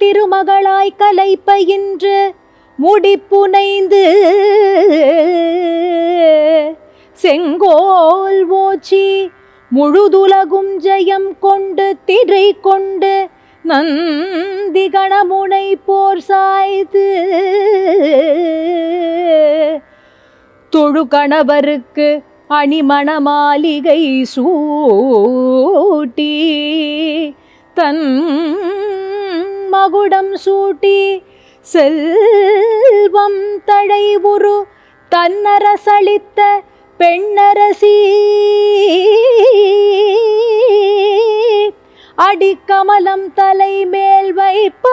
திருமகளாய் கலை பயின்று முடிப்புனைந்து செங்கோல் ஓச்சி முழுதுலகும் ஜெயம் கொண்டு திரை கொண்டு நந்தி கணமுனை போர் சாய்த்து தொழு கணவருக்கு அணிமண மாளிகை சூட்டி தன் மகுடம் சூட்டி செல்வம் தழைவுரு தன்னரசளித்த பெண்ணரசி அடிக்கமலம் தலை மேல் வைப்ப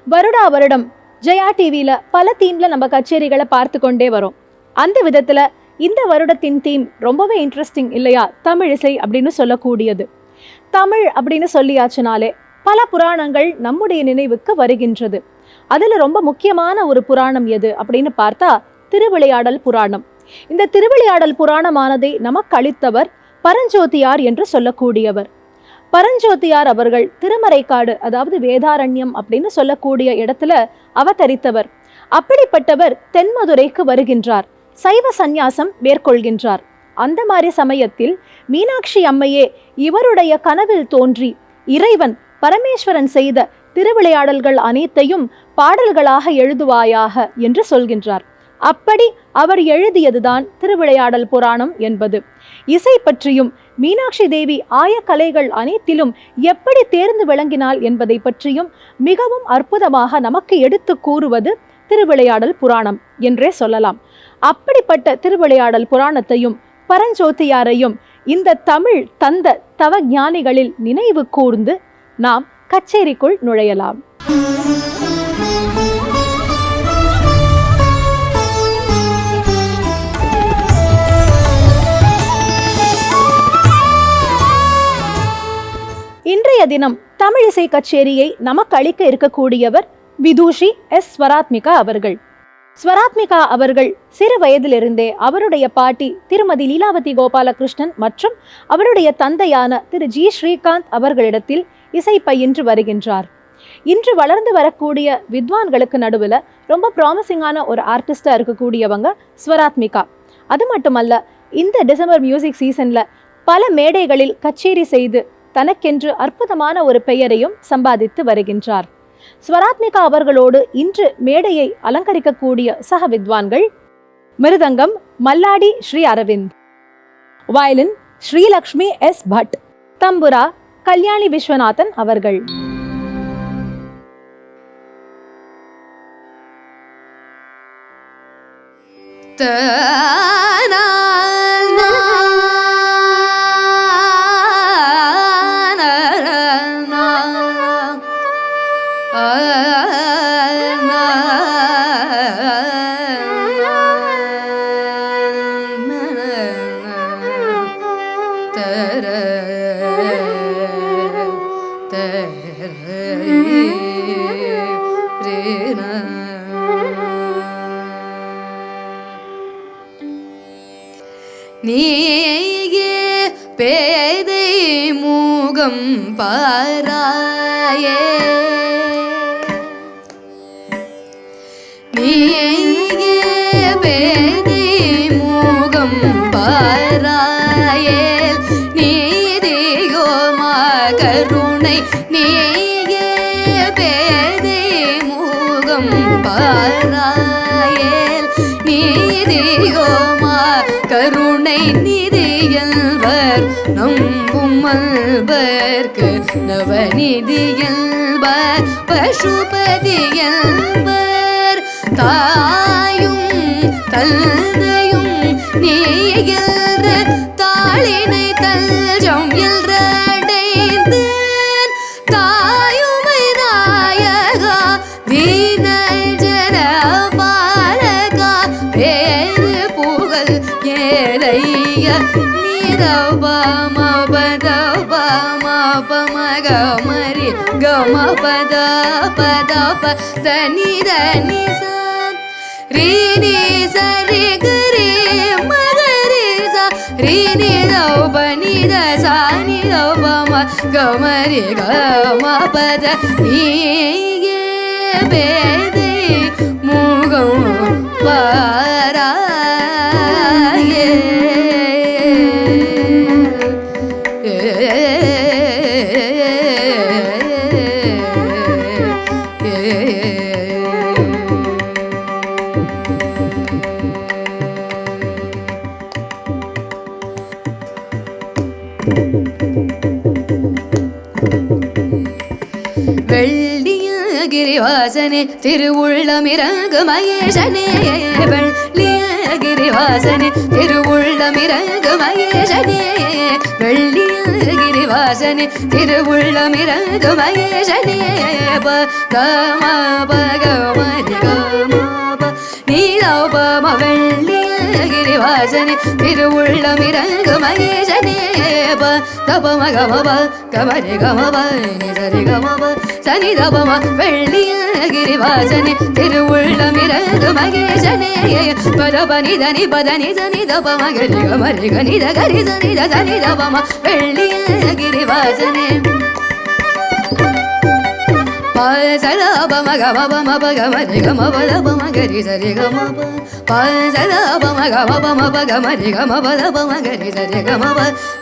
வருடா வருடம் ஜெயா டிவியில பல தீம்ல நம்ம கச்சேரிகளை பார்த்து கொண்டே வரோம். அந்த விதத்துல இந்த வருடத்தின் தீம் ரொம்பவே இன்ட்ரெஸ்டிங் இல்லையா? தமிழ் இசை அப்படின்னு சொல்லக்கூடியது. தமிழ் அப்படின்னு சொல்லியாச்சுனாலே பல புராணங்கள் நம்முடைய நினைவுக்கு வருகின்றது. அதுல ரொம்ப முக்கியமான ஒரு புராணம் எது அப்படின்னு பார்த்தா திருவிளையாடல் புராணம். இந்த திருவிளையாடல் புராணமானதை நமக்கு அளித்தவர் பரஞ்சோதியார் என்று சொல்லக்கூடியவர். பரஞ்சோதியார் அவர்கள் திருமறைக்காடு, அதாவது வேதாரண்யம் அப்படின்னு சொல்லக்கூடிய இடத்துல அவதரித்தவர். அப்படிப்பட்டவர் தென்மதுரைக்கு வருகின்றார், சைவ சந்நியாசம் மேற்கொள்கின்றார். அந்த மாதிரி சமயத்தில் மீனாட்சி அம்மையே இவருடைய கனவில் தோன்றி இறைவன் பரமேஸ்வரன் செய்த திருவிளையாடல்கள் அனைத்தையும் பாடல்களாக எழுதுவாயாக என்று சொல்கின்றார். அப்படி அவர் எழுதியதுதான் திருவிளையாடல் புராணம் என்பது. இசை பற்றியும் மீனாட்சி தேவி ஆயக்கலைகள் அனைத்திலும் எப்படி தேர்ந்து விளங்கினாள் என்பதை பற்றியும் மிகவும் அற்புதமாக நமக்கு எடுத்து கூறுவது திருவிளையாடல் புராணம் என்றே சொல்லலாம். அப்படிப்பட்ட திருவிளையாடல் புராணத்தையும் பரஞ்சோதியாரையும் இந்த தமிழ் தந்த தவ ஞானிகளில் நினைவு கூர்ந்து நாம் கச்சேரிக்குள் நுழையலாம். இன்றைய தினம் தமிழிசை கச்சேரியை நமக்கு அளிக்க இருக்கக்கூடியவர் விதூஷி எஸ் ஸ்வராத்மிகா அவர்கள். ஸ்வராத்மிகா அவர்கள் சிறு வயதிலிருந்தே அவருடைய பாட்டி திருமதி லீலாவதி கோபாலகிருஷ்ணன் மற்றும் அவருடைய தந்தையான திரு ஜி ஸ்ரீகாந்த் அவர்களிடத்தில் இசை பயின்று வருகின்றார். இன்று வளர்ந்து வரக்கூடிய வித்வான்களுக்கு நடுவில் ரொம்ப ப்ராமிசிங்கான ஒரு ஆர்டிஸ்டா இருக்கக்கூடியவங்க ஸ்வராத்மிகா. அது மட்டுமல்ல, இந்த டிசம்பர் மியூசிக் சீசன்ல பல மேடைகளில் கச்சேரி செய்து தனக்கென்று அற்புதமான ஒரு பெயரையும் சம்பாதித்து வருகின்றார். ஸ்வராத்மிகா அவர்களோடு இன்று மேடையை அலங்கரிக்கக்கூடிய சக வித்வான்கள்: மிருதங்கம் மல்லாடி ஸ்ரீ அரவிந்த், வயலின் ஸ்ரீலக்ஷ்மி எஸ் பட், தம்புரா கல்யாணி விஸ்வநாதன் அவர்கள். நீயே பேதை மூகம் பாராயே, நீயே பேதை மூகம் பாராயே, நீதியோமா கருணை, நீயே பேதை மூகம் பாராயே, நீதியோமா கருணை நிதியல்வர் நம்புமல்வர்க்கு நவநிதியல்வர் பசுபதியல்வர் தாயும் தந்தையும் நீயல்ற தாளினை தல்ஜம் எல்றடைந்து தாயுமை நாயகா தீன ஜன பாலகா பேரு புகழ் ஏலைய நீ ದ ಮ ಪದ ಪ ಮ ಪ ಮ ಗ ಮ ರಿ ಗ ಮ ಪದ ಪದ ಪ ದ ನಿ ಸ ರಿ ನಿ ಸ ರಿ ಗ ರಿ ಮ ಗ ರಿ ಸ ರಿ ನಿ ದ ಪ ನಿ ದ ಸ ನಿ ದ ಪ ಮ ಗ ಮ ರಿ ಗ ಮ ಪದ ನೀ ಗೆ ಬೇದೆ ಮೂಗಂ ಪಾರಾಯೇ வெள்ளிய கிரிவாசனே திருவுள்ளமிரங்கு மகேஷனே வெள்ளிய கிரிவாசனே திருவுள்ளமிரங்கு மகேஷனே வெள்ளிய கிரிவாசனே திருவுள்ளமிரங்கு மகேஷனே ப க ம ப க ம ரி க ம ப நீ த ப ம வெள்ளிய கிரிவாசனே திருவுள்ளமிரங்கு மகேஷனே ப த ப ம க ம ப க ம ரி க ம ப நீ த ரி க ம ப சனி த ப ம வெள்ளிய கிரிவாசனே திருவுள்ளமிரங்கு மகேஷனே பத ப நி த நி ப த நி த நி த ப ம க ரி க ம ரி க நி த க ரி த நி த த நி த ப ம வெள்ளிய கிரிவாசனே ப ச த ப ம க ம ப ம ப க ம ரி க ம ப த ப ம க ரி ச ரி க ம ப ப ச த ப ம க ம ப ம ப க ம ரி க ம ப த ப ம க ரி ச ரி க ம ப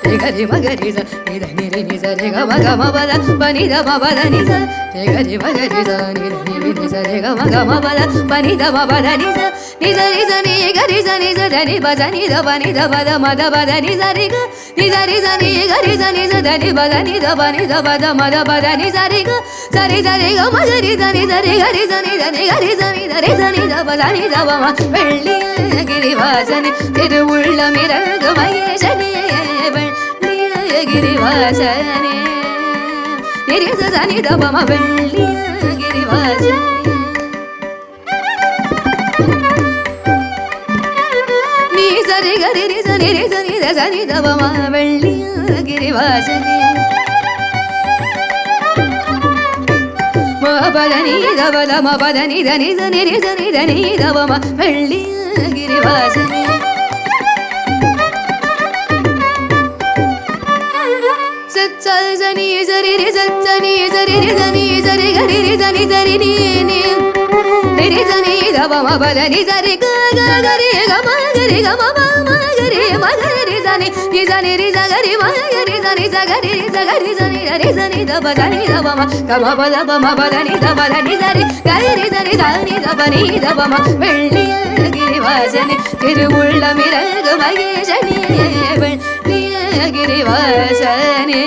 ரி க ரி ம க ரி ச நி த நி ரி நி ச ரி க ம க ம ப த ப நி த ம ப த நி ச ரி க ரி ம க ரி ச நி த நி ரி நி ச ரி க ம க ம ப த ப நி த ம ப த நி ச நி ச ரி ச நி க ரி ச நி ச த நி ப த நி த ப நி த ப த ம த ப த நி ச ரி க நி ச ரி ச நி க ரி ச நி ச த நி ப த நி த ப நி த ப த ம த ப த நி ச ரி க ச ரி ச ரி க ம க ரி ச நி ச ரி க ரி ச நி த நி க ரி ச நி த ரி ச நி த ப த நி த ப ம வெள்ளிய கிரிவாசனே திருவுள்ளமிரங்கு மகேஷனே வெள்ளிய கிரிவாசனே நிரி ச த நி த ப ம வெள்ளிய கிரிவாசனே நீ ச ரி க ரி ரி ச நி ரி ச நி த ச நி த ப ம வெள்ளிய கிரிவாசனே ம ப த நி த ப த ம ப த நி த நி ச நி ரி ச நி த நி த ப ம வெள்ளிய கிரிவாசனே சத் ச ச நி ச ரி ரி சத் ச நி ச ரி ரி ச நி ச ரி க ரி ரி ச நி ச ரி நி நி ரி ரி ச நி த ப ம ப த நி ச ரி க க க ரி க ம க ரி க ம ப ம க ரி ம க ரி ச நி நி ச நி ரி ச க ரி ம க ரி ச நி ச க ரி ரி ச க ரி ச நி த ரி ச நி த ப த நி த ப ம க ம ப த ப ம ப த நி த ப த நி ச ரி க ரி ச நி த நி த ப நி த ப ம வெள்ளிய கிரிவாசனே திருவுள்ளமிரங்கு மகேஷனே வெள்ளிய கிரிவாசனே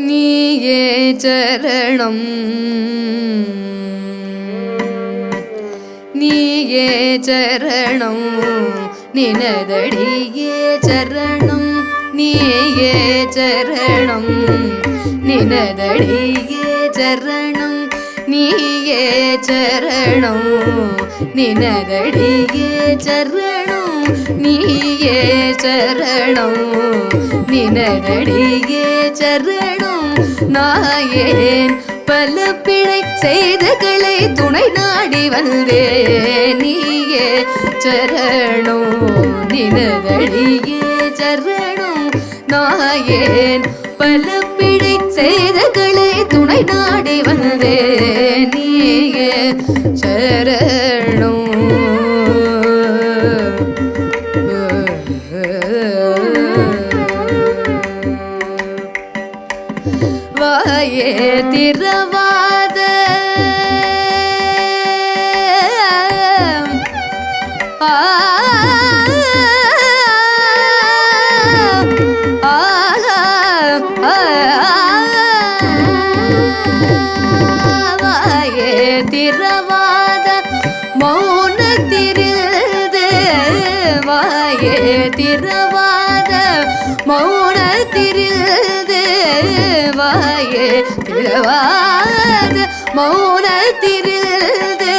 நீயே சரணம் நீயே சரணம் நினதடியே சரணம் நீயே சரணம் நினதடியே சரணம் நீயே சரணம் நினதடியே சரணம் நீயே சரணம் நினதடியே சரணம் நாயேன் பல பிழை செய்தகளை துணை நாடி வந்தே நீயே சரணம் நினதடியே சரணம் நாயேன் பல பிழை செய்தகளை துணை நாடி வந்தே நீயே சரணம் வாயே திரவாத வாயே திரவாத மௌனத்திருது வாயே திரவாத மௌனத்திருது வாயே திரவாத மௌனத்திருது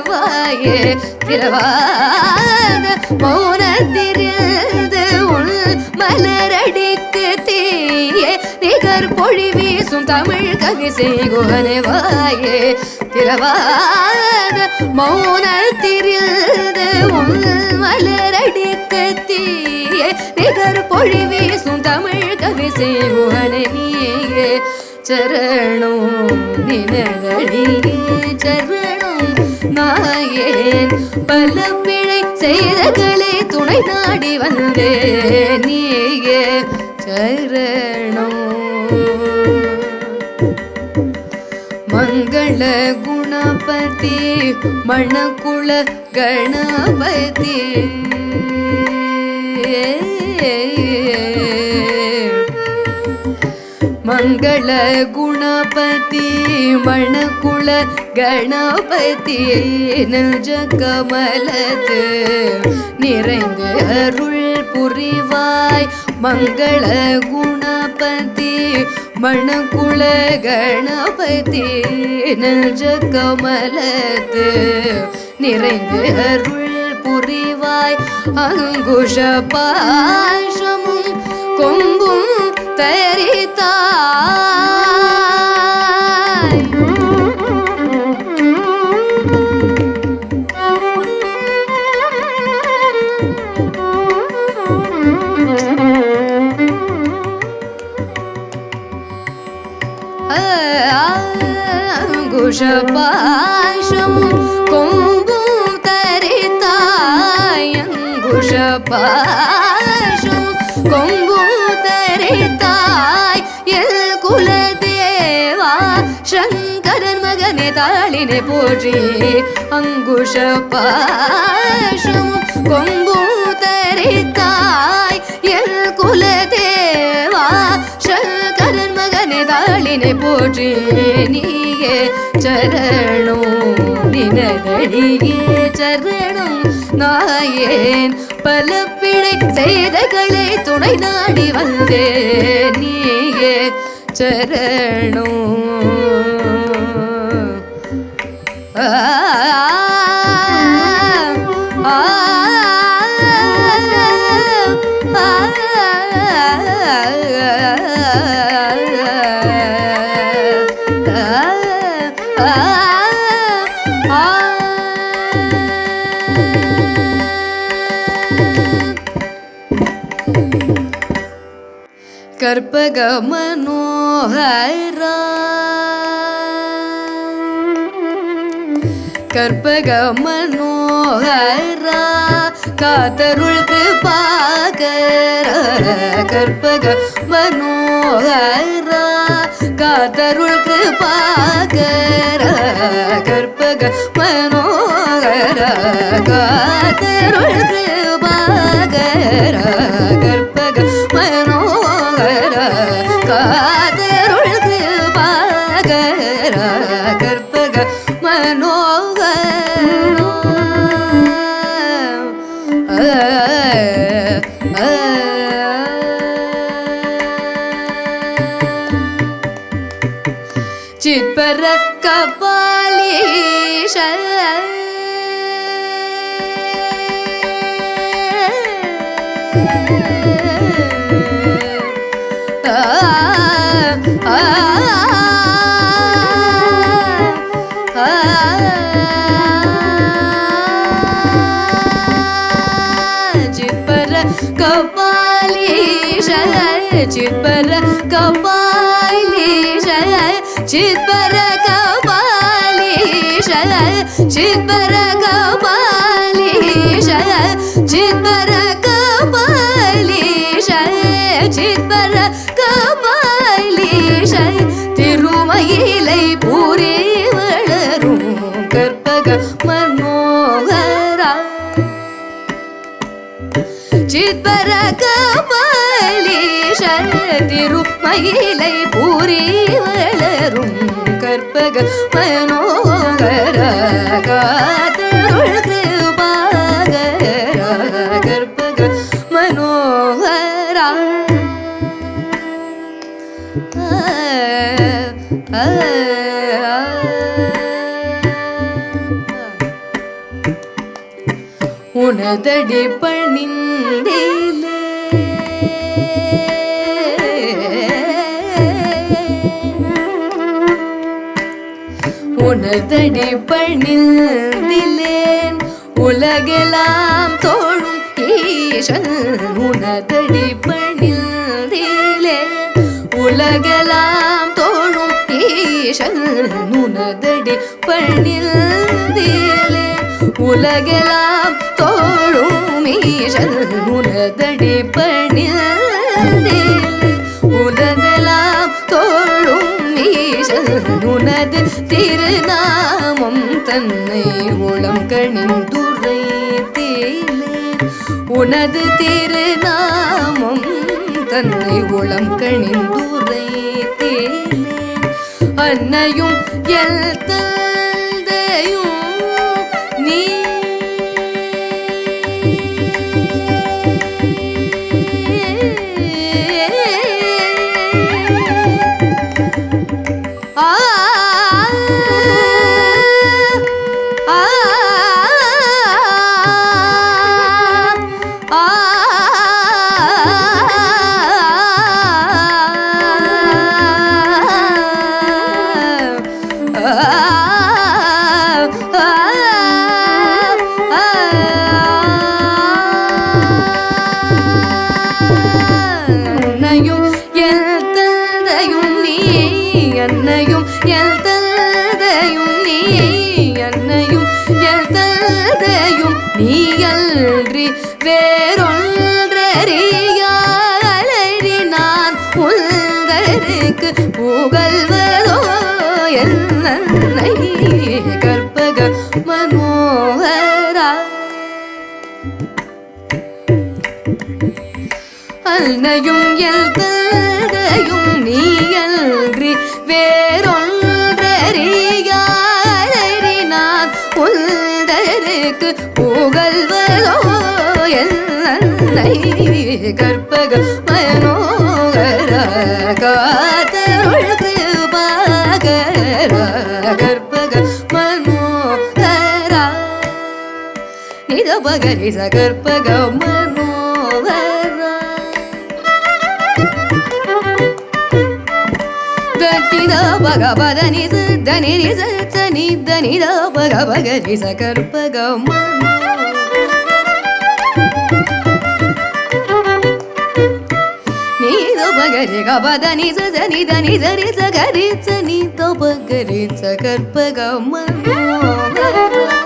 வாயே திரவாத மௌனத்திருது உள் மலரடிக்கு தீயே நிகர் பொழி வீசும் தமிழ் கவி செய்குவனே வாயே திரவாத மௌனத்திருது உள் மலரடிக்கு தீயே நிகர் பொழி வீசும் தமிழ் கவி செய்குவனே நீயே சரணம் நினதடியே சரணம் நாயேன் பல பிழை செய்தகளை துணை நாடி வந்தே நீயே சரணம் மங்கள குணபதி மணக்குள கணபதி மங்கள குணபதி மணக்குள கணபதி நெஞ்ச கமலத்து நிறைந்து அருள் புரிவாய் மங்கள குணபதி மணக்குள கணபதி நெஞ்ச கமலத்து நிறைந்து அருள் புரிவாய் அங்குஷ பாசமும் கொம்பும் தரித்தாய் அங்குஷ பாசமும் கொம்பும் தரித்தாய் அங்குஷ பாசம் கொம்பும் தரித்தாய் எல் குலதேவா சங்கரன் மகனே தாளினை போற்றி அங்குஷ பாசம் கொம்பும் தரித்தாய் எல் குலதேவா சங்கரன் மகனே தாளினை போற்றி நீயே சரணம் நினதடியே சரணம் நாயேன் பல பிழை செய்தகளை துணை நாடி வந்தே நீயே சரணம் கற்பக மனோஹரா கற்பக மனோஹரா காத்தருள் கிருபாகர கற்பக மனோஹரா காத்தருள் கிருபாகர கற்பக மனோஹர காத்தருள் கிருபாகர கற்பக மனோஹர காத்தருள் கிருபாகர கற்பக மனோகர சித்பர கபாலீஷ चित्पर कपालीश चित्पर कपालीश चित्पर कपालीश चित्पर कपालीश चित्पर कपालीश चित्पर कपालीश तिरुमयिलै पूरी वळरुम कर्पग मनोहरा चित्पर कपालीश तिरुमयिलै पूरी वळरुम कर्पग मनोहरा कातरुळ कृपाकरा कर्पग मनोहरा உனதடி பணிந்திலே உனதடி பணிந்திலேன் உலகெல்லாம் தோழும் ஈசன் உனதடி பணிந்திலேன் உலகெல்லாம் தோழும் ஈசன் உனதடி பணிந்திலே உலகெல்லாம் தோழும் ஈசன் உனதடி பணிந்திலே உலகெல்லாம் தோழும் ஈசன் உனது திருநாமம் தன்னை உளம் கணிந்துரைத்தேலே உனது திருநாமம் தன்னை உளம் கணிந்துரைத்தேலே அன்னையும் எல் தந்தையும் நீ அன்னையும் எல் தந்தையும் நீ அன்னையும் எல் தந்தையும் நீ அன்றி வேறொன்றறியாளறி நான் உங்கருக்கு புகழ்வதோ என்னை கற்பக மனோகரா அன்னையும் எல் தந்தையும் நீ அன்றி வேறொன்றறியாளறி நான் உந்தருக்கு புகழ்வதோ என்னை கற்பக மனோகரா காத்தருள் கிருபாகரா கற்பக மனோகரா நிதபகரி சகற்பக மனோகரா தட்டித பகவதனி சித்தனி ரிசனி தனித பகவகரி சகற்பக நீதபகரி கபதனி சனி தனி சரி சகரி சனி தபகரி சகற்பக மனோகரா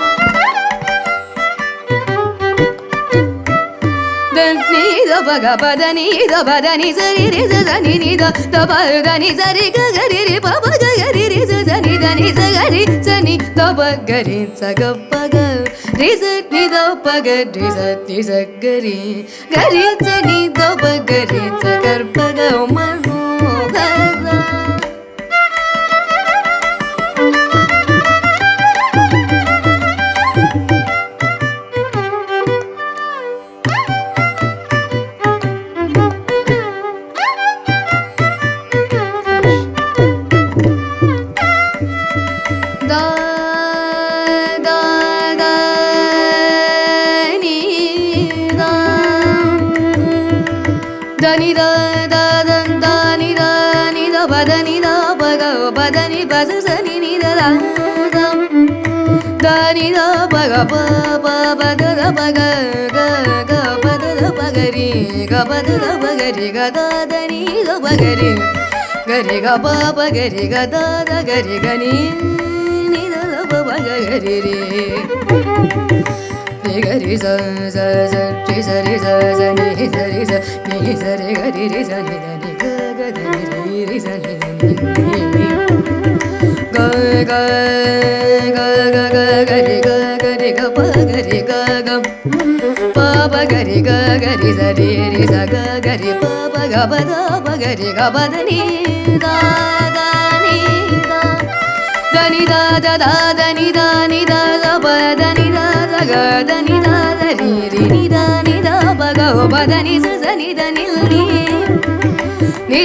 நீத பகபதனி தபதனி சரி ரிசனி நித தபகனி சரி ககரி ரி பபகரி ரிசனி தனி சகரி சனி தபகரி சகப்பக ரிசனி தபக ரிசனி சகரி கரி சனி தபகரி சகற்பக Manohara dani da pa ga pa pa pa da da pa ga ga ga pa da da pa ga ri ga pa da da pa ga ri ga da da ni da pa ga ri ga ri ga pa pa ga ri ga da da ga ri ga ni ni da da pa pa ga ri ri ri ga ri sa sa sa ri sa ni sa ri sa ni sa ri ga ri sa ni da ni ga ga da ni ri sa ni da ni ga ga ga ga ga ga ri ga pa ga ri ga ga pa pa ga ri ga sa ri sa ga ri pa pa ga ri ga pa da ni da ni da ni da da da da ni da da pa da ni da ga da ni da ri ni da pa ga pa da ni sa ni da ni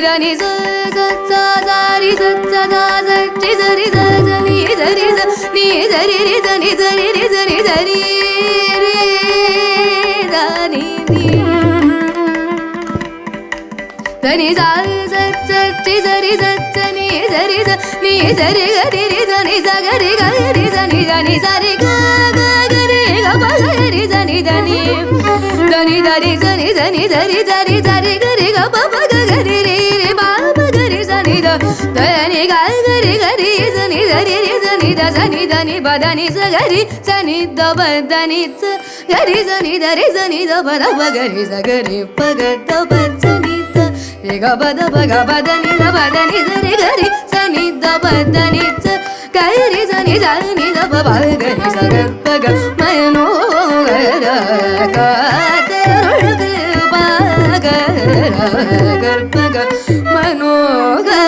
da ni sa sa sa sa ri sa sa sa sa ri sa ni sa ri sa ni sa ri sa ni sa ri sa ni sa ri ri da ni ni da ni sa sa sa ri sa ni sa ri sa ni sa ri ga ri sa ni sa ga ri sa ni sa ri ga ri ga pa ga ri sa ni da ni da ni sa ni sa ni sa ri ga ri ga pa pa ga ri ri pa pa ga ri sa ni da ni ga ri sa ni sa ri sa ni da sa ni da ni pa da ni sa ga ri sa ni da pa da ni sa ga ri sa ni da pa da pa ga ri sa ga ri pa ga da pa sa ni da ri ga pa da ni sa ri ga ri sa ni da pa da ni sa ga ri sa ni da pa pa ga ri sa ga pa ga mano ga ra ka te pa ga ra ga pa ga mano ga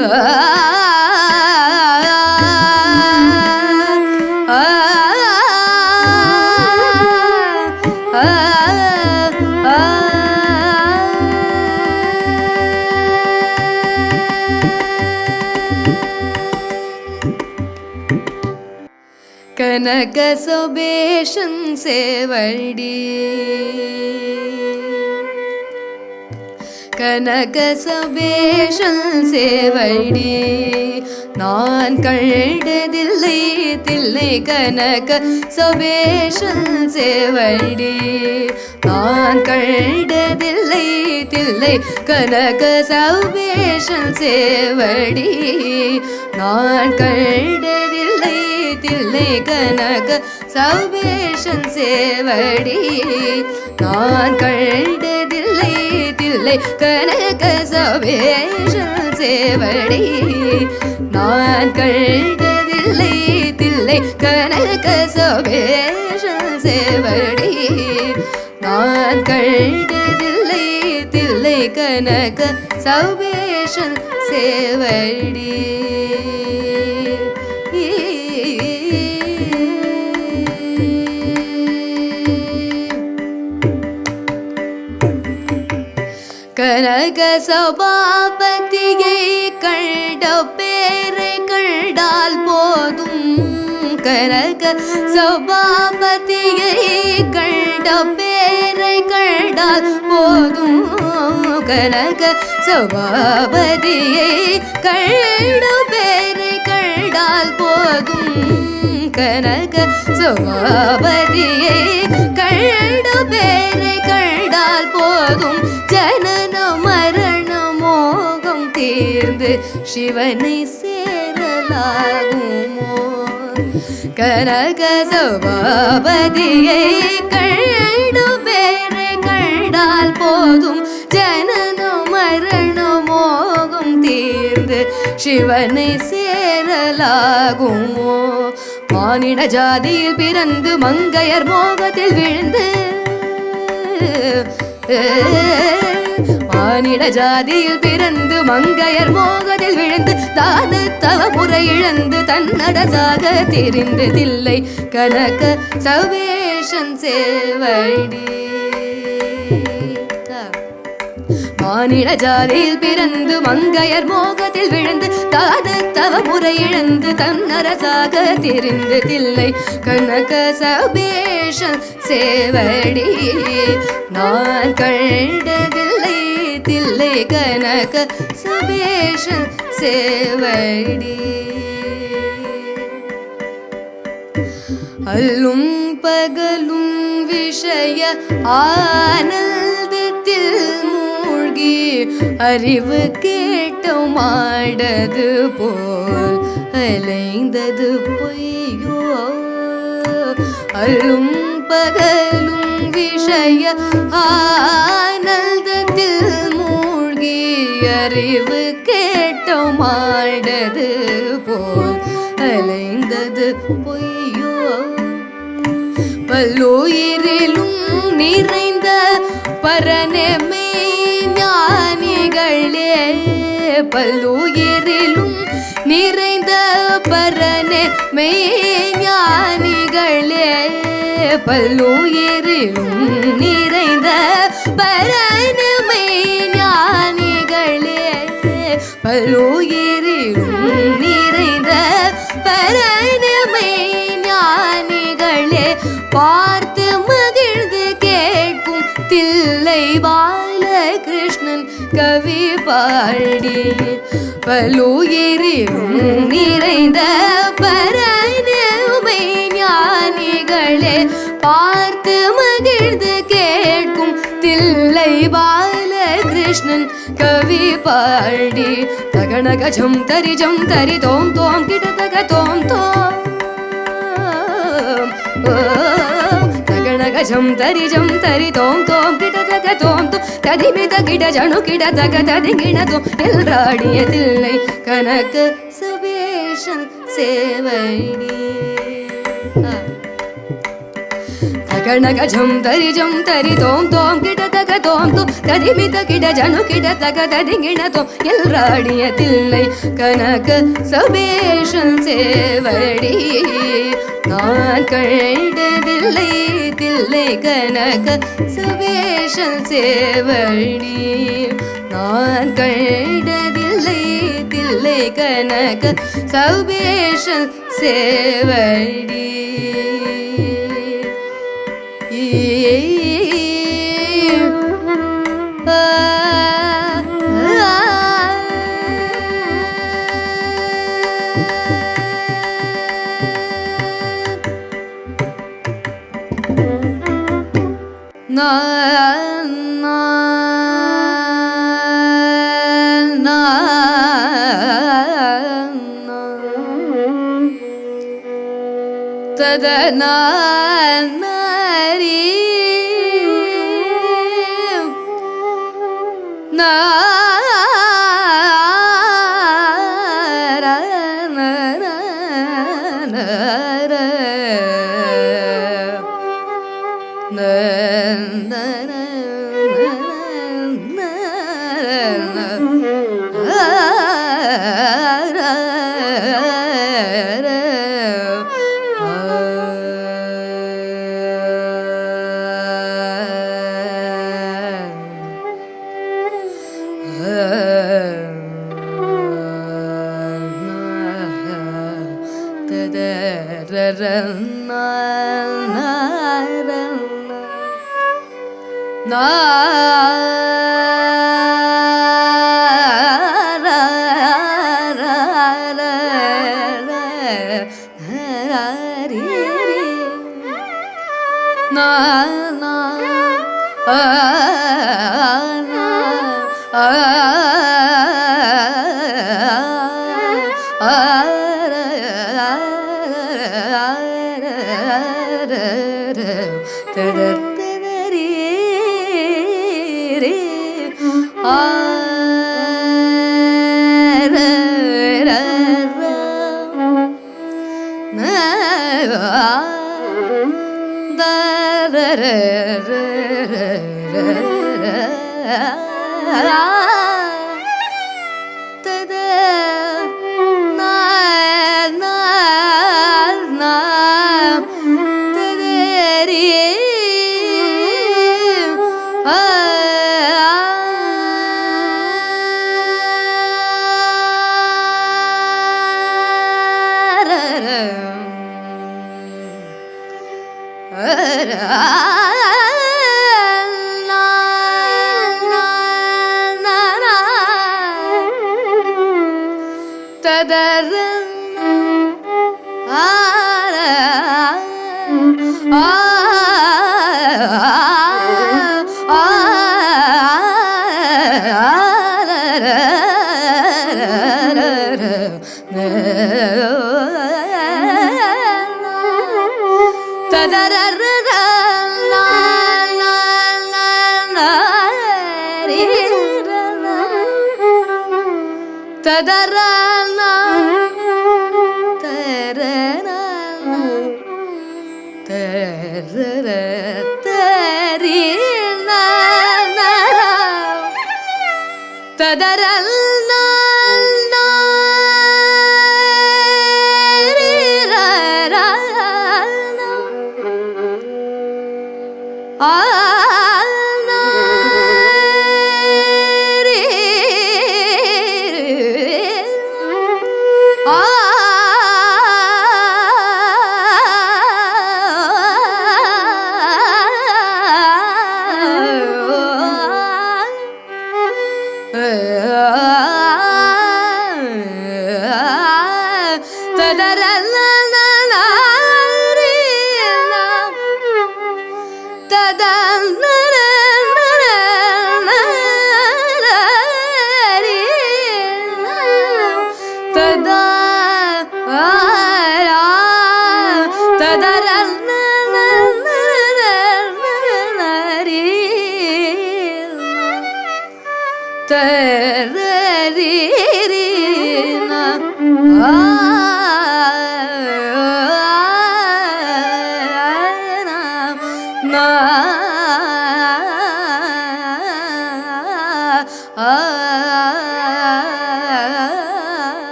ra கனக சபேஷன் சேவடி கனக சபேஷன் சேவடி நான் கண்டதில்லை தில்லை கனக சபேஷன் சேவடி நான் கண்டதில்லை தில்லை கனக சபேஷன் சேவடி நான் கண்டதில்லை தில்லை கனக சபேஷன் சேவடி நான் கண்டதில்லை தில்லை கனக சபேஷன் சேவடி நான் கண்டதில்லை தில்லை கனக சபேஷன் சேவடி நான் கண்டதில்லை தில்லை கனக சபேஷன் சேவடி கனக சபாபதியை கண்ட பேரை கண்டால் போதும் கனக சபாபதியை கண்ட பேரை கண்டால் போதும் கனக சபாபதியை கண்ட பேரை கண்டால் போதும் கனக சபாபதியை கண்ட பேரை கண்டால் போதும் ஜனன மரண மோகம் தீர்ந்து சிவனை சேரலாகுமோ கனக சபாபதியை கண்ட பேரை கண்டால் போதும் ஜனன மரண மோகம் தீர்ந்து சிவனை சேரலாகுமோ மானிட ஜாதியில் பிறந்து மங்கையர் மோகத்தில் விழுந்து மானிட ஜாதியில் பிறந்து மங்கையர் மோகத்தில் விழுந்து தான தவ முறை இழந்து தன்னடசாக தெரிந்ததில்லை கனக சபேஷன் சேவடி மானிட ஜாதியில் பிறந்து மங்கையர் மோகத்தில் விழுந்து தான தவ முறை இழந்து தன்னரசாக தெரிந்ததில்லை கனக சபேஷன் சேவடி நான் கண்டதில்லை தில்லை தில்லை கனக சபேஷன் சேவடி அல்லும் பகலும் விஷய ஆனந்தத்தில் மூழ்கி அறிவு கேட்டும் ஆடது போல் அலைந்தது பொய்யோ அல்லும் பகலும் விஷய ஆனந்தத்தில் மூழ்கி அறிவு கேட்டும் ஆடது போல் அலைந்தது பொய்யோ பல்லுயிரிலும் நிறைந்த பரனமே ஞானிகளே பல்லுயிரிலும் நிறைந்த பரனமே ஞானிகளே பல்லுயிரிலும் நிறைந்த பரனமே ஞானிகளே பல்லுயிரிலும் நிறைந்த பரனமே ஞானிகளே பார்த்து மகிழ்ந்து கேட்கும் தில்லை பாலகிருஷ்ணன் கவி பாடி பல்லுயிரிலும் நிறைந்த பரனமே ஞானிகளே பார்த்து மகிழ்ந்து கேட்கும் தில்லை பாலகிருஷ்ணன் கவி பாடி தகணகஜம் தரி தோம் தோம் கிடதக தோம் தோம் தகணகஜம் தரி தோம் தோம் கிடதக தோம் தோம் ததிமித கிட ஜனு கிடதக ததிங்கிண தோம் எல்ராடிய தில்லை கனக சபேஷன் சேவடி தகணகஜம் தரி தோம் தோம் கிடதக தோம் தோம் ததிமித கிட ஜனு கிடதக ததிங்கிண தோம் எல்ராடிய தில்லை கனக சபேஷன் சேவடி நான் கண்டதில்லை தில்லை கனக சபேஷன் சேவடி நான் கண்டதில்லை தில்லை கனக சபேஷன் சேவடி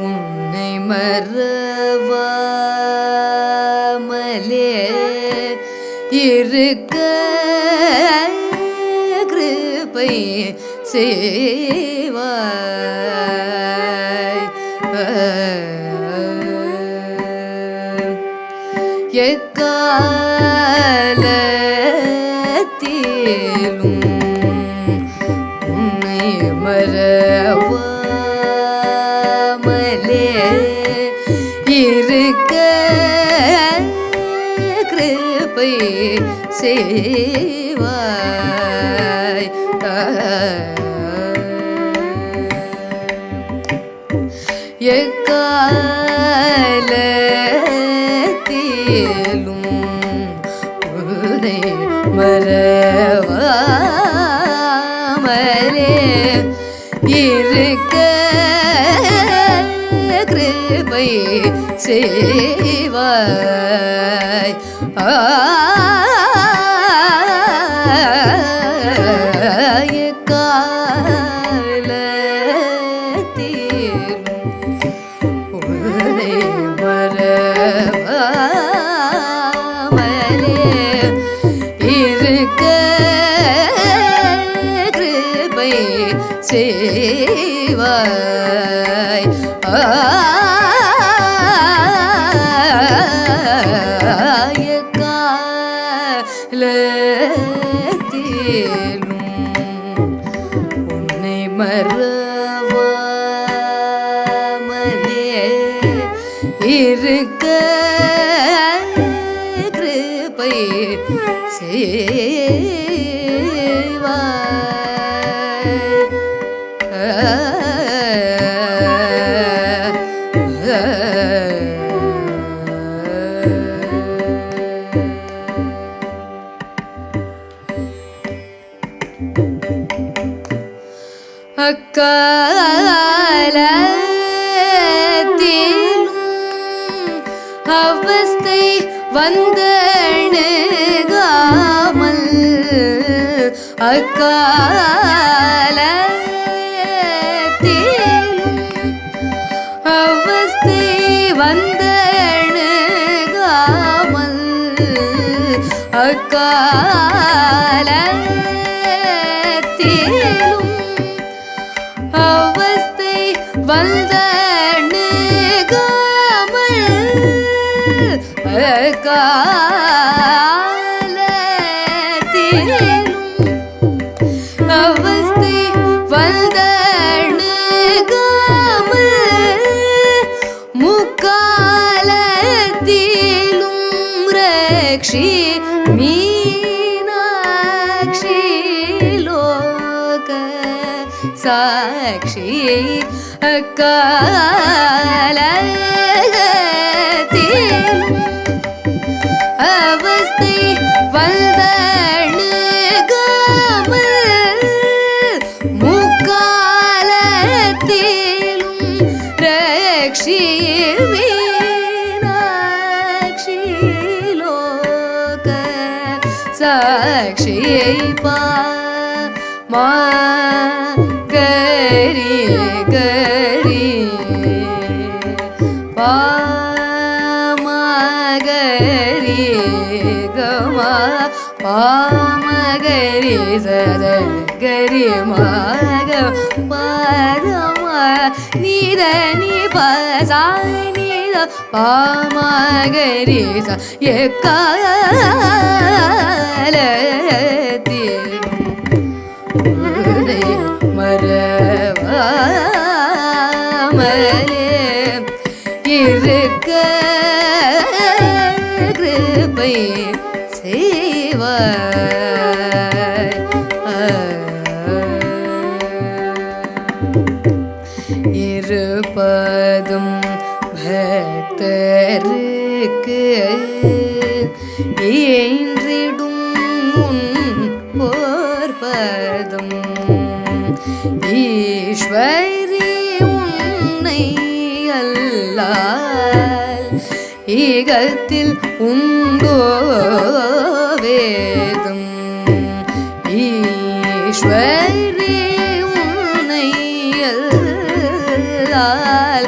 உன்னை மறவாமலே இருக்க கிருபை செய்வாய். எக்காலத்திலும் உன்னை மறவாமலே இருக்க கிருபை செய்வாய். எக்காலத்திலும் உன்னை மறவாமலே இருக்க கிருபை செய்வாய். செய்வாய். காலத்திலும் உன்னை மறவாமலே இருக்க கிருபை செய்வாய். அக்காலத்திலும் அவஸ்தை வந்தணுகாமல் அக்காலத்திலும் அவஸ்தை வந்தணுகாமல் அக்காலத்திலும் அவஸ்தை வந்தணுகாமல் காலத்திலும் அவஸ்தை வந்தணுகாமல் முக்காலத்திலும் ரக்ஷி மீனாட்சி லோக சாட்சி அக்காலத்திலும் அவஸ்தை வந்தணுகாமல் முக்காலத்திலும் ரக்ஷி மீனாட்சி லோக சாட்சி மா கரி கரி பாமகரி கமா பாமகரி சத கரி மாக பரமா நீத நீ பசா நீத பாமகரி ச எக்காலத்தில் மறவாமலே இருக்க கிருபை செய்வாய். இருப்பதும் பக்தருக்கு ஈன்றிடும் உன் போர்பதும் ஈஸ்வரி உன்னை அல்லால் ஈகத்தில் உண்டோ வேதம் ஈஸ்வரி உன்னை அல்லால்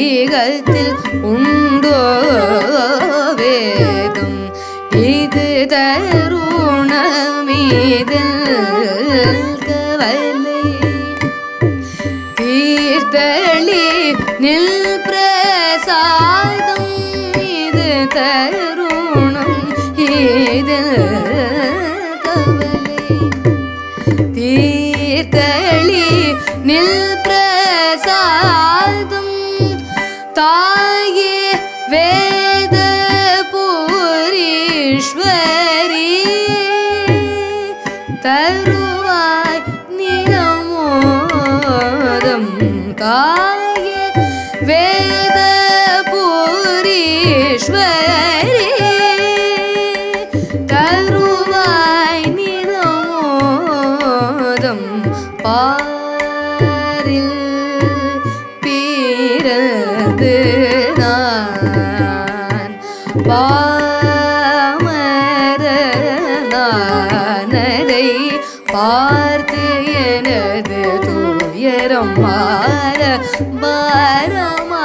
ஈகத்தில் உண்டோ வேதம் இது தருணமீதில் கவலை தீர்த்தளி நில் பிரசாதம் இது தருணம் இதில் கவலை தீர்த்தளி நில் பிரசாதம் தாயே வேத பூரீஸ்வரி தருவாய் நிலமோதம் தாயே வேத பூரீஸ்வரி தருவாய் நிலமோதம் பாரில் பிறந்து நான் பாமரனானதை பார்த்து எனது துயரம் மாற பாரமா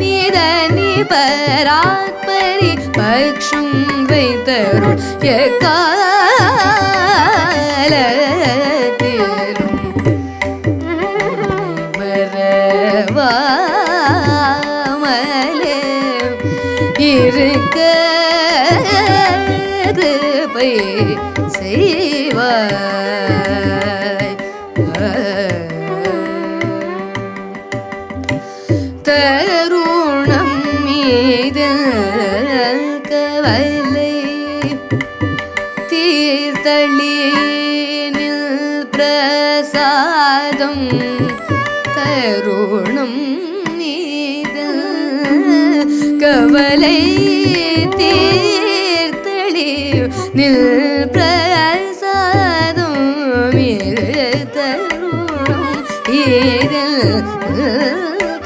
நிதனி பராத்பரி பக்ஷம் வைத்தருள் எக்காலத்திலும் மறவாமலே இருக்க கிருபை செய்வாய் தருணம் மீது கவலை தீர்த்தளீனில் பிரசாதம் தருணம் மீது கவலை தீர்த்தளி நில் பிரசாதம் மீது தருணம் இதில்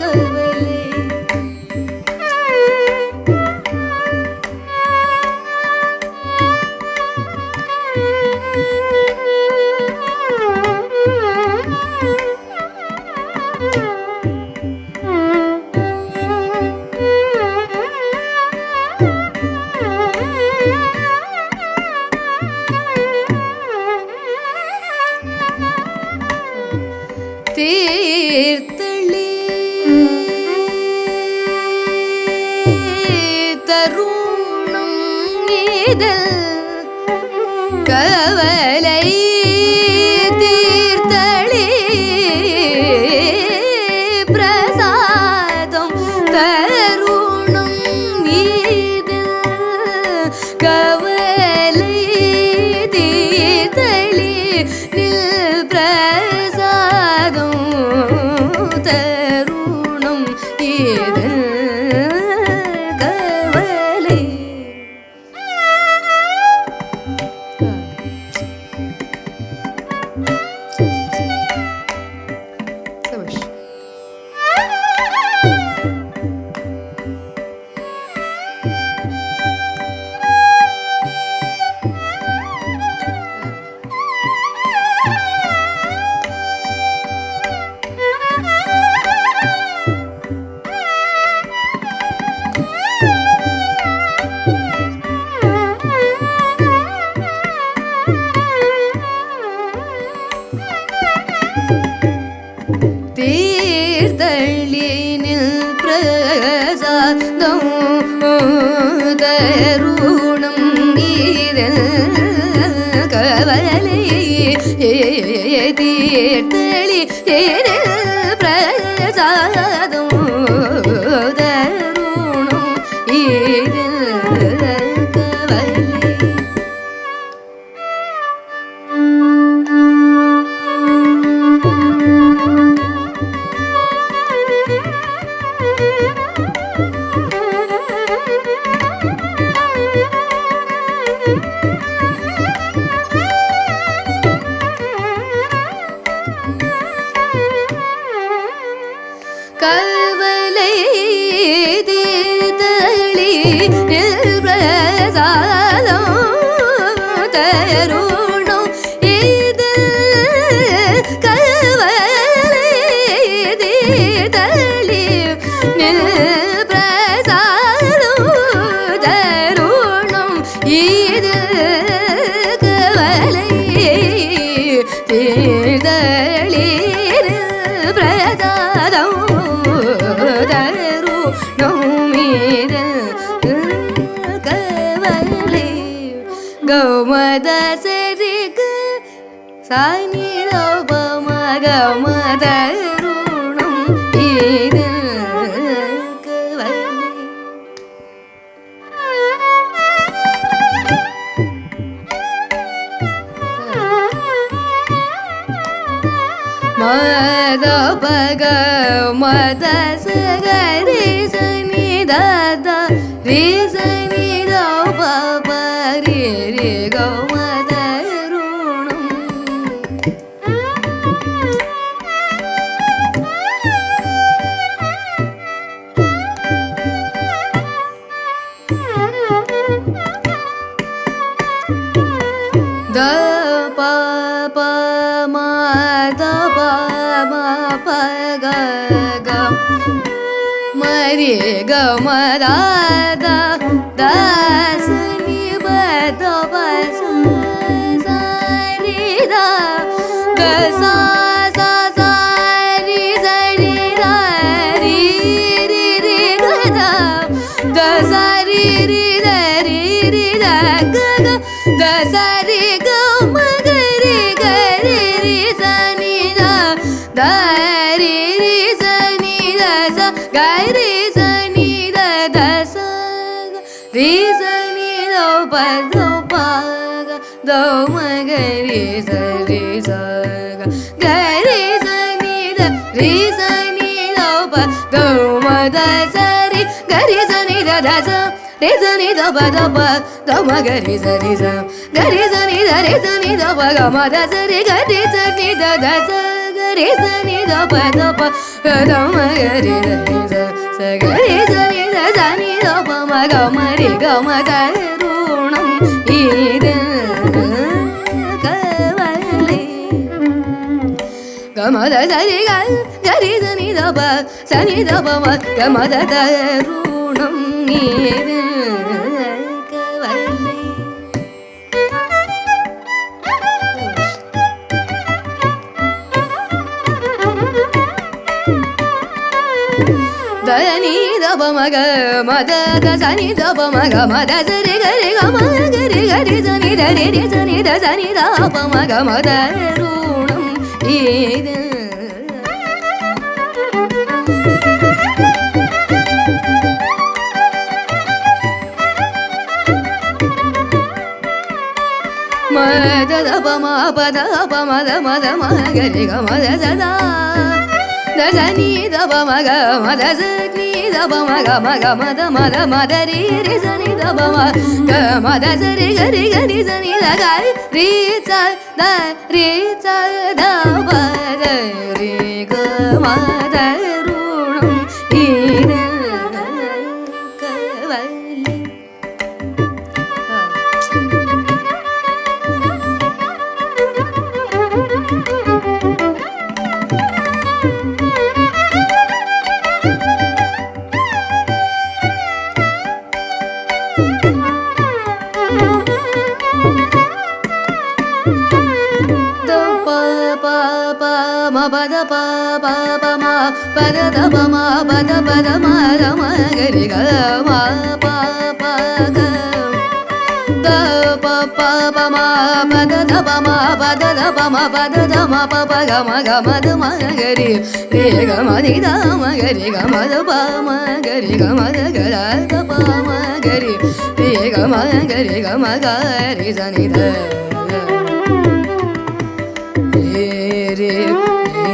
கவலை தீர்த்தளி தருணம் இதில் கவலை தீர்த்தளி பிரசாதம் தருணம் இதில் கவலை தீர்த்தளி நில் பிரசாதம் தருணம் இதில் கவலை தீர்த்தளீனில் பிரசாதம் தருணம் இதில் கவலை தீர்த்தளி பிரசாதம் தருணம் இதில் கவலை கவலை தீர்த்தளி பிரசாதம் தருணம் இதில் கவலை தீர்த்தளி ಗಮದ ಸರಿಗ ಸಾನಿ ಗಮದ ಋಣಂ ಇದು ಮದ ಪಗ ಮದ ಸಗರಿ ಸನಿ ದಾದ ರೇ ಸನಿ ದ ಪಪ ರೇ ರೇ ಗಮದ ಋಣಂ ದ ಪಪ ಮದ ಪಮ ಪಗ ಗ ಮರಿ ಗ ಮದ ದ ಸನಿ ಬದ ಬಸ ಸರಿ ದ ಗ ಸಾ ಸಾ ಸರಿ ಸರಿ ರ ರಿ ರಿ ರಿ ಗ ದ ಸರಿ ರಿ ದ ರಿ ರಿ ದ ಗ ಗ ದ ಸರಿ ಗ ಮ ಗ ರಿ ಗ ರಿ ರಿ ಸನಿ ದ ದ ರಿ ರಿ ಸನಿ ದ ಸ ಗ ರಿ ಸನಿ ದ ದ ಸ ರಿ ಸನಿ ದ ಪ ದ ಪ ಗ ದ ಮ ಗ ರಿ ಸ ರಿ ಸ ಗ ರಿ ಸನಿ ದ ರಿ ಸನಿ ದ ಪ ದ ಮ ದ ಸ ರಿ ಗ ರಿ ಸನಿ ದ ದ ಸ रे सनी द प द प द म ग रि स रि स ग रि सनी द रे सनी द प ग म द स रि ग रि सनी द द स ग रि सनी द प द प द म ग रि स स ग रि सनी द सनी द प म ग म रि ग म द ऋणं इद कवले ग म द स रि ग रि सनी द प सनी द प म ग म द द ऋणं इद దని ద ప మ గ మ ద ద సని ద ప మ గ మ ద స రి గ రి గ మ గ రి గ రి సని ద రి రి సని ద సని ద ప మ గ మ ద ఋణం ఇద మ ద ద ప మ ప ద ప మ ద మ ద మ గ రి గ మ ద స ద ద స ని ద ప మ గ మ ద స ని ద ప మ గ మ గ మ ద మ ద మ ద రి రి స ని ద ప మ గ మ ద స రి గ రి గ రి స ని ద గ రి స ద రి స ద ప ద రి గ మ ద ఋణం ఇద Kavali ma ba da pa pa pa ma pa da da pa ma pa da ma ga ri ga ma pa pa ga da pa pa pa ma pa da pa ma pa da pa ma pa da ma pa pa ga ma da ma ga ri ga ma ni da ma ga ri ga ma da pa ma ga ri ga ma da ga da pa ma ga ri ga ma ga ri ga ma ga ri sa ni da re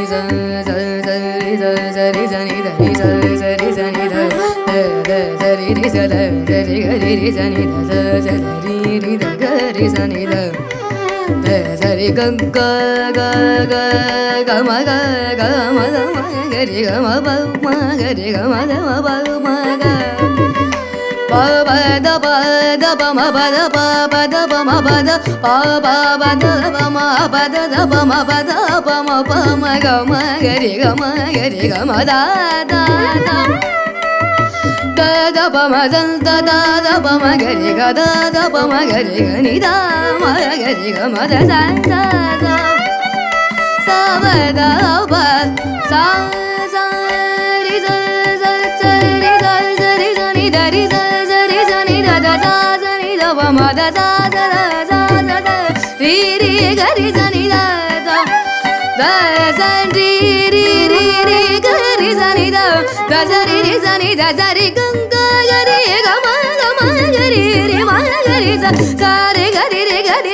sa sa sa ri sa ni da ri sa ri sa ni da da sa ri sa da ri ga ri sa ni da sa ri da ga ri sa ni da da sa ri ga ga ga ga ga ma da ma ga ri ga ma ga ri ga ma da ma ga pa pa da pa ma pa da pa da pa ma pa da pa da pa ma pa da pa ma pa da pa ma ga ri ga ma da da da pa ma da pa ma ga ri ga da pa ma ga ri ga ni da ma ga ri ga ma da da sa ba da pa sa sa சரி ரி ரி ரி கரி சனி த கரி ரி சனி த சரி கங்கா கரி கம கம கரி ரி ம கரி ச சரி கரி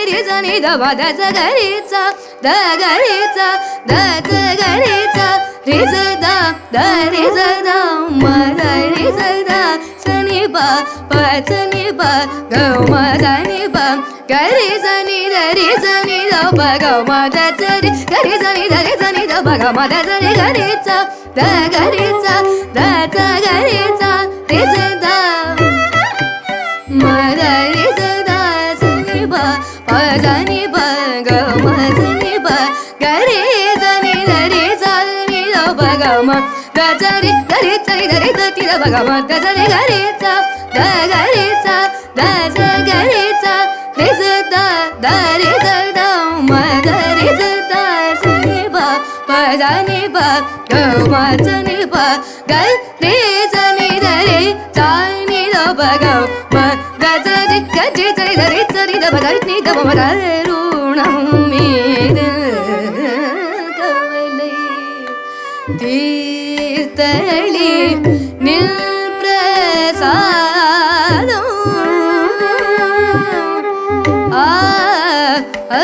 ரி சனி த மத ச கரி ச த கரி ச த ச கரி ச ரி ச த த ரி ச த ம த ரி ச த சனி ப ப சனி ப க ம சனி ப கரி சனி த ரி சனி த ப க ம த சரி கரி சனி த ரி சனி த ப க ம த சரி கரி ச த கரி ச த ச கரி ச ரி ச த ம த ரி ச த சனி ப ப சனி ப க ம சனி ப கரி சனி த ரி சனி த ப க ம த சரி கரி சனி த ரி சனி த ப க ம த சரி கரி ச த கரி ச த ச கரி ச ரி ச த த ரி ச த ம த ரி ச த சனி ப ப சனி ப க ம சனி ப க ரி சனி த ரி சனி த ப க ம த சரி கரி சனி த ரி சனி த ப த நீ த ம த ருணம் மீது கவலை தீர்த்தளி நில் பிரசாதம் ஆ ஆ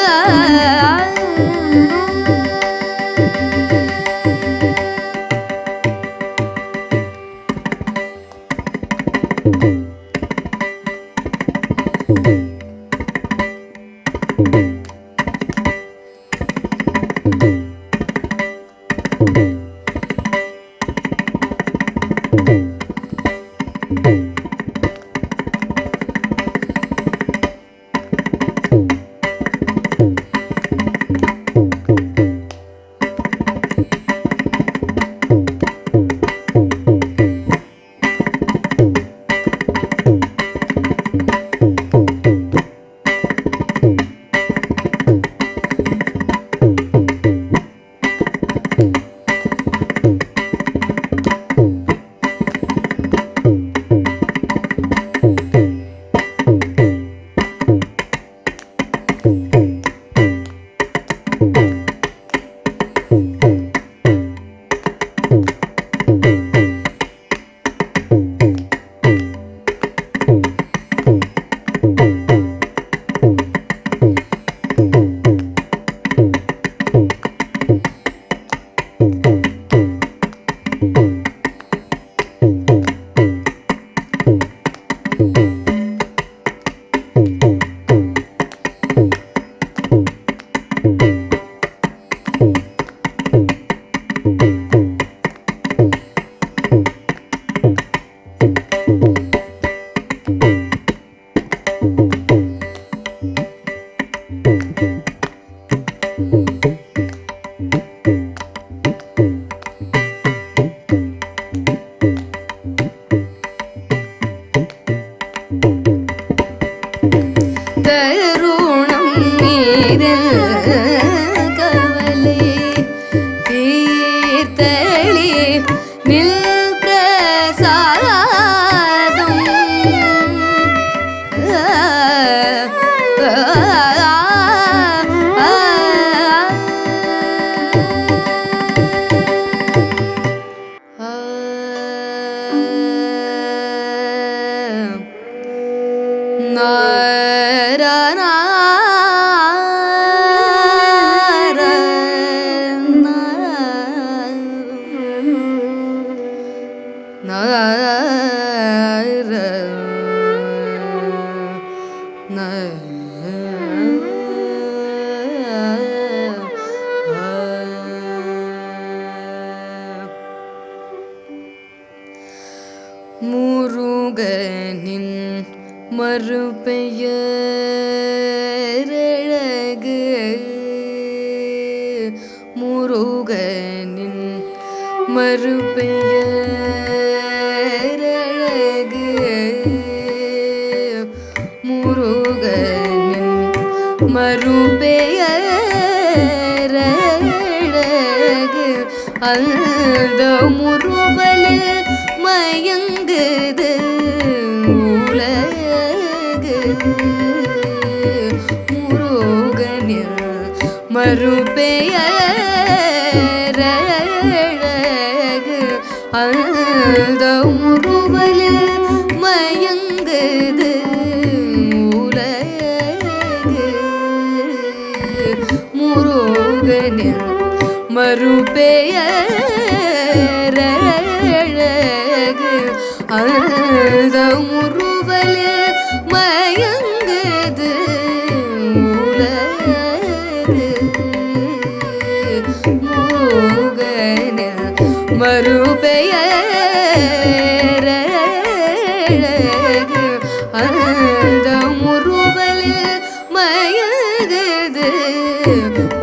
தருணம் மீதில் கவலை தீர்த்தளி நில் பிரசாதம் முருகனின் மறுபெயரழகு முருகனின் மறுபெயரழகு முருகனின் மறுபெயரழகு அந்த முருவலில் மயங்குது உலகு முருகனில் மறுபெயர் அந்த முறுவலில் மயங்குது உலகு முருகனின் மறுபெயரழகு அந்த முறுவலில் மயங்குது உலகு முருகனின் மறுபெயரழகு அந்த முறுவலில் மயங்குது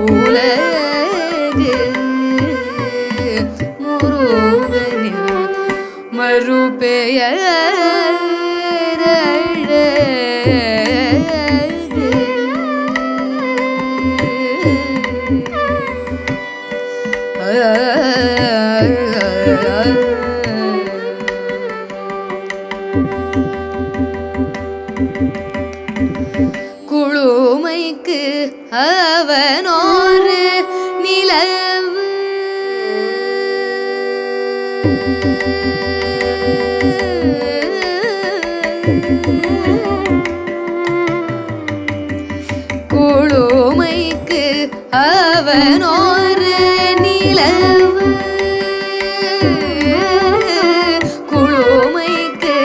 உலகு முருகனின் மறுபெயரழகு குளுமைக்கு அவனோரு நிலவு குளுமைக்கு அவனோரு நிலவு குளுமைக்கு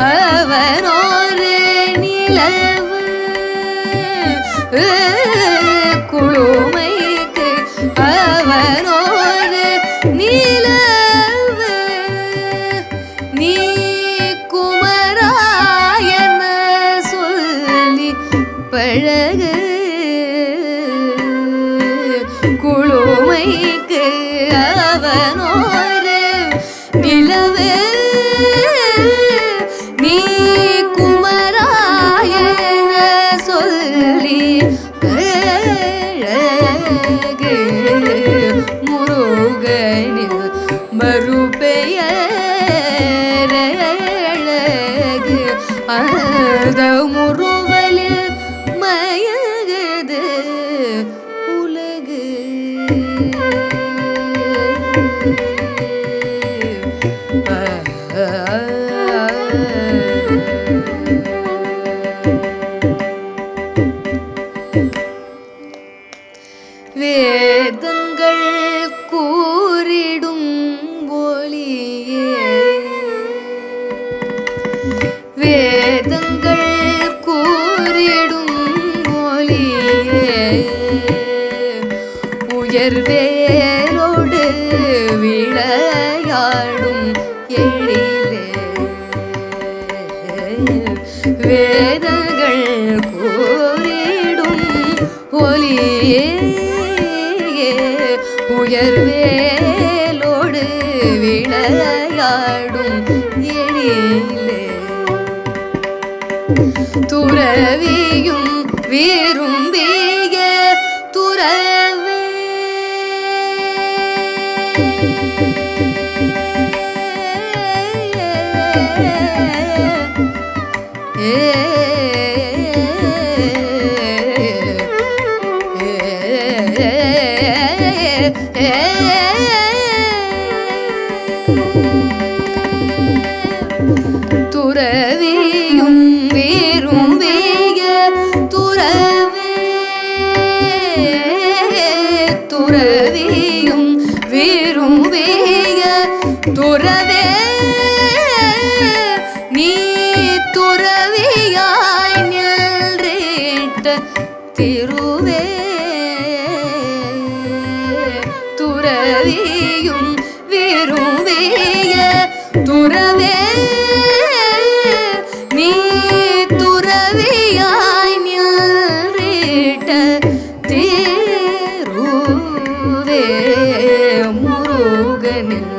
அவனோரு நிலவு குளுமைக்கு அவனோரு நிலவு நீ குமராயன சொல்லி பழகு குளுமைக்கு அவனோரு நிலவு நீ குமராயன சொல்லி பழகு முருகனில் மறுபெயரழகு அந்த முறுவலில் மயங்குது உலகு வேதங்கள் கூறிடும் ஒளியே வேதங்கள் கூறிடும் ஒளியே உயர்வேலோடு விளையாடும் எழிலே வேதங்கள் கூறிடும் ஒளியே உயர்வேலோடு விளையாடும் எழிலே துறவியும் விரும்பிய துறவே துறவியும் விரும்பிய துறவே துறவியும் விரும்பிய துறவே நீ துறவியாய் நின்றிட்ட திருவே துறவியும் விரும்பிய துறவே நீ துறவியாய் நின்றிட்ட திருவே முருகனில்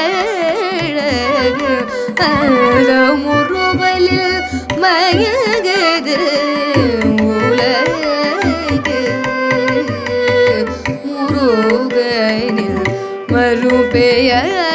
மறுபெயரழகு அந்த முறுவலில் மயங்குது உலகு முருகனில் மறுபெயரழகு.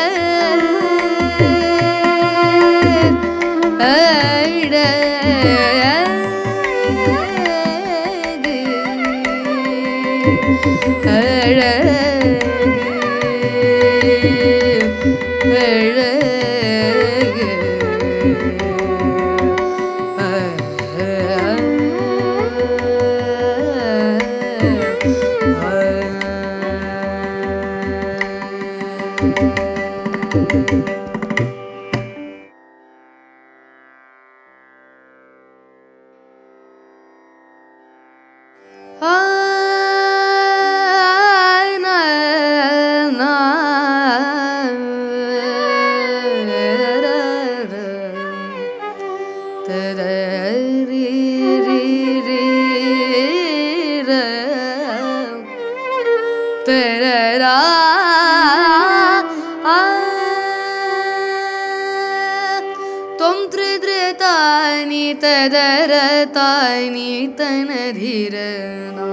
ததரதானி தனதிரனா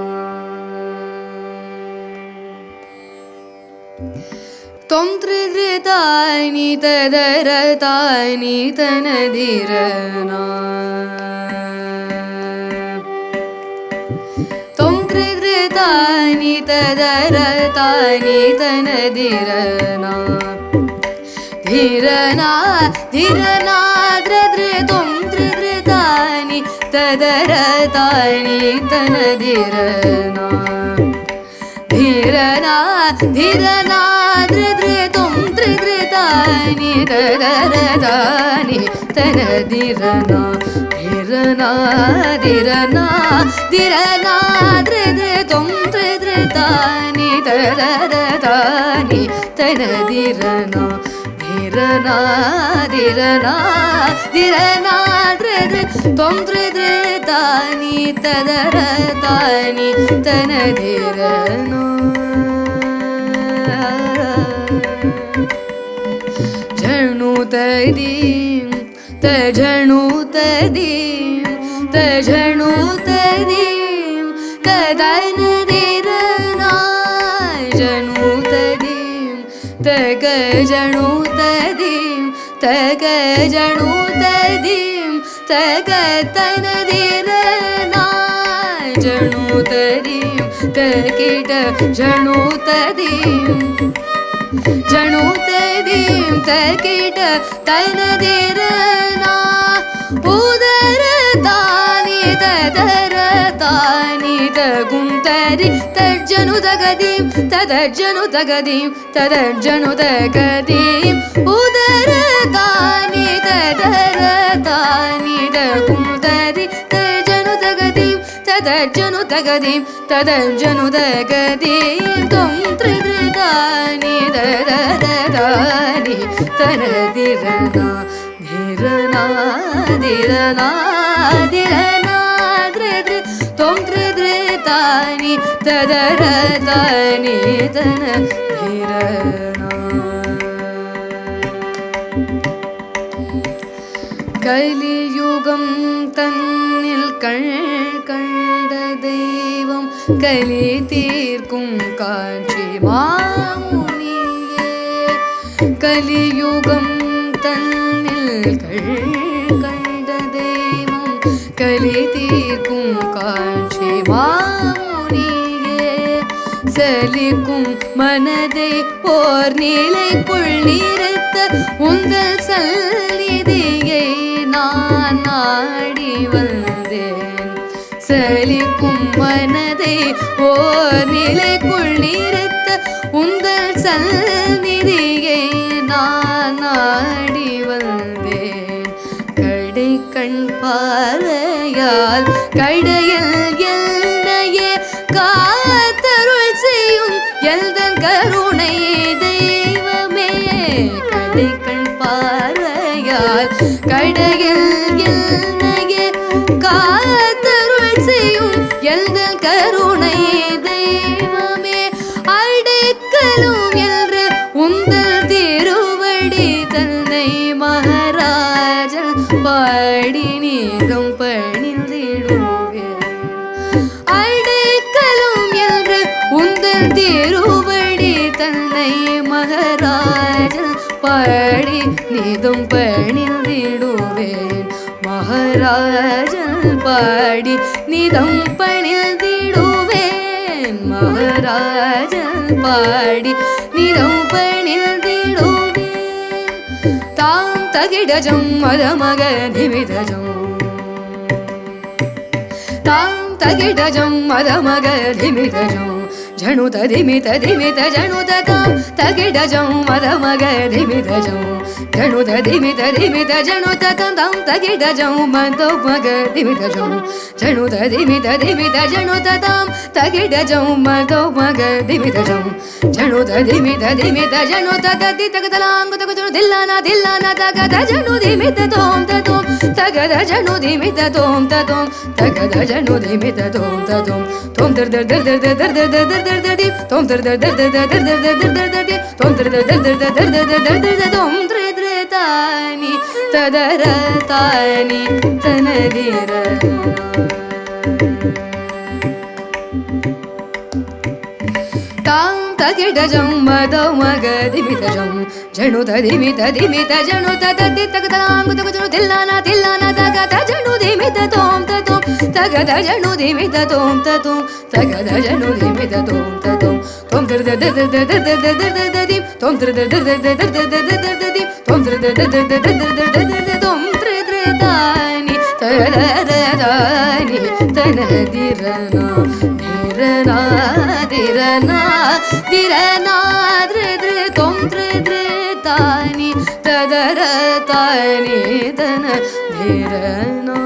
தொம்த்ரிதானி ததரதானி தனதிரனா தொம்த்ரிதானி ததரதானி தனதிரனா धिरना धिरना द्रद्रे त्वं तदरतानि तनधिरना धिरना धिरना द्रद्रे त्वं त्रिधृतानि तदरतानि तनधिरना धिरना धिरना धिरना द्रद्रे त्वं त्रिधृतानि तदरतानि तनधिरना धिरना धिरना धिरना द्रद्रे त्वं त्रिधृतानि तदरतानि तनधिरना झणुतदीं तझणुतदीं तझणुतदीं तदनधिरना झणुतदीं तगझणुतदीं तगझणुतदीं तगतनधिरना झणुतदीं तकिट झणुतदीं झणुतदीं तकिट तनधिरना उदरतानि तदरतानि तगुंतरि तज्जनुतगदीं तदज्जनुतगदीं तदज्जनुतगदीं उदरतानि तदरतानि तगुंतरि तज्जनुतगदीं तदज्जनुतगदीं तदज्जनुतगदीं त्वं त्रिधृतानि तदरतानि तनधिरना धिरना धिरना धिरना द्रिधृ त्वं त्रिधृतानि तदरतानि तनधिरना कलियुगं तन्निल कण्ड தெய்வம் கலி தீர்க்கும் காட்சி மாமுனியே கலியுகம் தன்னில் கண்ட தெய்வம் கலி தீர்க்கும் காட்சி மாமுனியே சலிக்கும் மனதை போர் நிலைக்குள் நிறுத்த உங்கள் சந்நிதியை நான் நாடி வந்தேன் சலிக்கும் மனதை ஓர் நிலைக்குள் நிறுத்த உங்கள் சந்நிதியை நான் நாடி வந்தேன் கடை கண் பார்வையால் கடையில் என்னையே காத்தருள் செய்யும் எல்தன் கருணை தெய்வமே கடை கண் பார்வையால் கடையில் என்னையே காத்தருள் செய்யும் எல்தன் கருணை தெய்வமே அடைக்கலும் என்று உந்தல் திருவடி தன்னை மகாராஜன் பாடி நீதம் பணிந்திடுவேன் அடைக்கலும் என்று உந்தல் திருவடி தன்னை மகாராஜன் பாடி நீதம் பணிந்திடுவேன் மகாராஜன் பாடி நிதம் பணிந்திடுவேன் ராஜன் பாடி நிதம் பணிந்திடுவே தாம் தகிடஜம் மதமக நிமிதஜம் தாம் தகிடஜம் மதமக நிமிதஜம் ஜணுத திமித திமித ஜணுத தாம் தகிடஜம் மதமக நிமிதஜம் ஜணுத திமித திமித ஜணுத தாம் தகிடஜம் மதமக நிமிதஜம் ஜணுத திமித திமித ஜணுத தாம் தகிடஜம் மதமக நிமிதஜம் ஜணுத திமித திமித ஜணுத ததி தகதலாங்க தகஜு தில்லானா தில்லானா தகத ஜணு திமித தோம் ததோம் தகத ஜணு திமித தோம் ததோம் தகத ஜணு திமித தோம் ததோம் தோம் தர் தர் தர் தர் தர் தர் தர் தர் தர் தி தோம் தர் தர் தர் தர் தர் தர் தர் தர் தர் தர் தி தோம் தர் தர் தர் தர் தர் தர் தர் தர் தர் தர் தோம் த்ரே த்ரே தானி ததர தானி தனதிர தாம் தகிடஜம் மதமக திமிதஜம் ஜணுத திமித திமித ஜணுத ததி தகதலாங்க தகஜு தில்லானா தில்லானா தகத ஜணு திமித தோம் ததோம் தகத ஜணு திமித தோம் ததோம் தகத ஜணு திமித தோம் ததோம் தோம் தர் தர் தர் தர் தர் தர் தர் தர் தர் தி தோம் தர் தர் தர் தர் தர் தர் தர் தர் தர் தி தோம் தர் தர் தர் தர் தர் தர் தர் தர் தர் தோம் த்ரே த்ரே தானி தரர தானி தனதிரனா திரனா திரனா திரனா த்ரே த்ரே தோம் த்ரே த்ரே தானி ததர தானி தன திரனா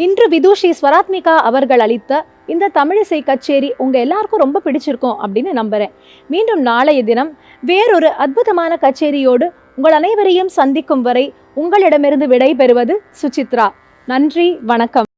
இன்று விதுஷி ஸ்வராத்மிகா அவர்கள் அளித்த இந்த தமிழிசை கச்சேரி உங்க எல்லாருக்கும் ரொம்ப பிடிச்சிருக்கும் அப்படின்னு நம்புறேன். மீண்டும் நாளைய தினம் வேறொரு அற்புதமான கச்சேரியோடு உங்கள் அனைவரையும் சந்திக்கும் வரை உங்களிடமிருந்து விடை பெறுவது சுசித்ரா. நன்றி, வணக்கம்.